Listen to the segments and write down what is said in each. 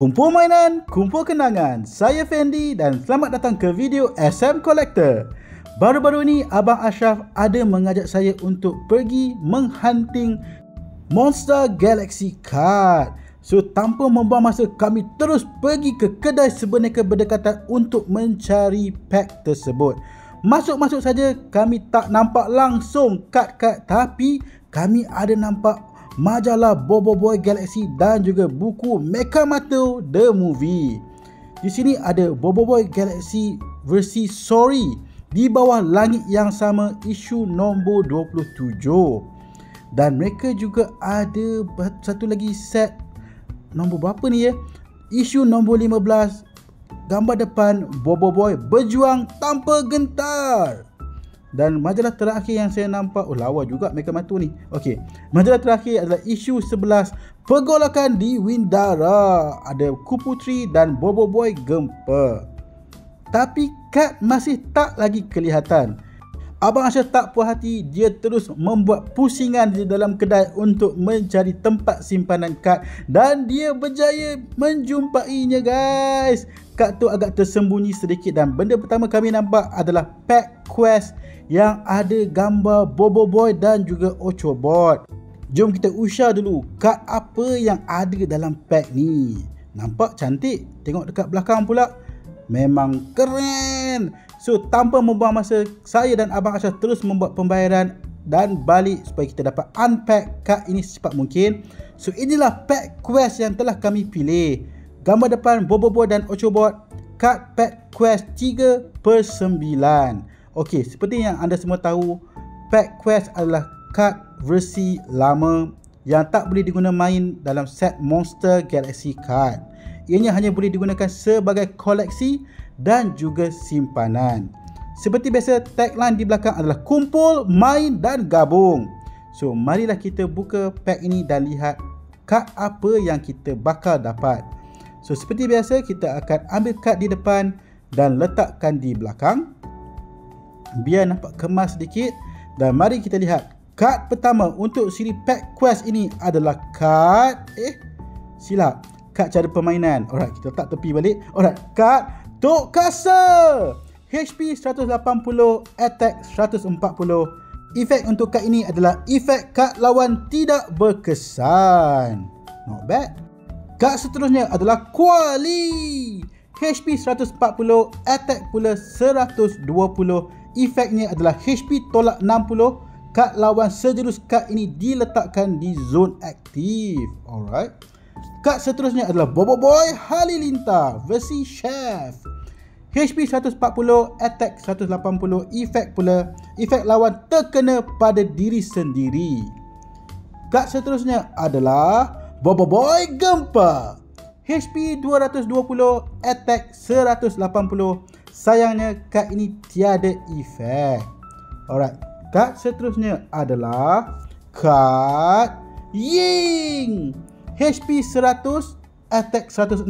Kumpul mainan, kumpul kenangan. Saya Fendi dan selamat datang ke video SM Collector. Baru-baru ni Abang Ashraf ada mengajak saya untuk pergi menghunting Monster Galaxy Card. So tanpa membuang masa, kami terus pergi ke kedai sebenarnya berdekatan untuk mencari pack tersebut. Masuk-masuk saja, kami tak nampak langsung kad-kad, tapi kami ada nampak majalah Boboiboy Galaxy dan juga buku Mechamato The Movie. Di sini ada Boboiboy Galaxy versi Sorry di bawah langit yang sama, isu nombor 27. Dan mereka juga ada satu lagi set nombor berapa ni ya? Isu nombor 15. Gambar depan Boboiboy berjuang tanpa gentar. Dan majalah terakhir yang saya nampak, oh lawa juga Mechamato ni. Okey, majalah terakhir adalah isu 11, pergolakan di Windara. Ada Kuputri dan Boboiboy Gempa. Tapi kad masih tak lagi kelihatan. Abang Ashraf tak puas hati, dia terus membuat pusingan di dalam kedai untuk mencari tempat simpanan kad dan dia berjaya menjumpainya guys. Kad tu agak tersembunyi sedikit dan benda pertama kami nampak adalah pack quest yang ada gambar Boboiboy dan juga Ochobot. Jom kita usah dulu kad apa yang ada dalam pack ni. Nampak cantik, tengok dekat belakang pula. Memang keren. So tanpa membuang masa, saya dan Abang Ashraf terus membuat pembayaran dan balik supaya kita dapat unpack kad ini secepat mungkin. So inilah pack quest yang telah kami pilih. Gambar depan Boboiboy dan Ochobot, kad pack quest 3/9. Okey, seperti yang anda semua tahu, pack quest adalah kad versi lama yang tak boleh digunakan main dalam set Monster Galaxy Card. Ianya hanya boleh digunakan sebagai koleksi dan juga simpanan. Seperti biasa, tagline di belakang adalah kumpul, main dan gabung. So marilah kita buka pack ini dan lihat kad apa yang kita bakal dapat. So seperti biasa, kita akan ambil kad di depan dan letakkan di belakang biar nampak kemas sedikit. Dan mari kita lihat kad pertama untuk siri pack quest ini adalah kad silap, kad cara permainan. Alright, kita letak tepi balik. Alright, kad Tok Kasa, HP 180, attack 140. Efek untuk kad ini adalah efek kad lawan tidak berkesan. Not bad. Kad seterusnya adalah Kuali, HP 140, attack pula 120. Efeknya adalah HP tolak 60. Kad lawan sejurus kad ini diletakkan di zon aktif. Alright. Kad seterusnya adalah Boboiboy Halilintar versi Chef, HP 140, attack 180. Efek pula, efek lawan terkena pada diri sendiri. Kad seterusnya adalah Boboiboy Gempa, HP 220, attack 180. Sayangnya kad ini tiada efek. Alright, kad seterusnya adalah kad Ying, HP 100, attack 160.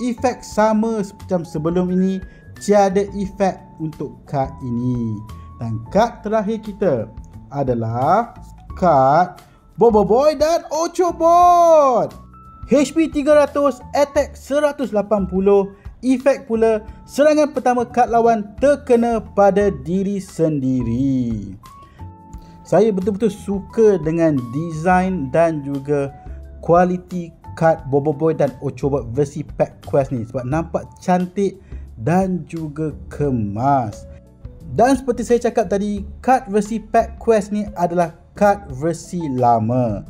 Efek sama macam sebelum ini, tiada efek untuk kad ini. Dan kad terakhir kita adalah kad Boboiboy dan Ochobot, HP 300, attack 180. Efek pula, serangan pertama kad lawan terkena pada diri sendiri. Saya betul-betul suka dengan design dan juga kualiti kad Boboiboy dan Ochobot versi pack quest ni sebab nampak cantik dan juga kemas. Dan seperti saya cakap tadi, kad versi pack quest ni adalah kad versi lama.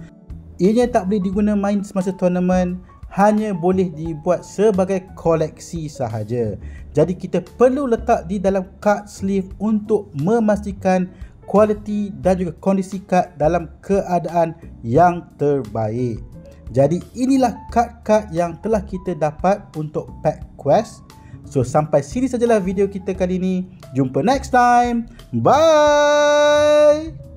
Ianya tak boleh digunakan main semasa tournament, hanya boleh dibuat sebagai koleksi sahaja. Jadi kita perlu letak di dalam card sleeve untuk memastikan kualiti dan juga kondisi kad dalam keadaan yang terbaik. Jadi inilah kad-kad yang telah kita dapat untuk pack quest. So sampai sini sajalah video kita kali ini. Jumpa next time. Bye.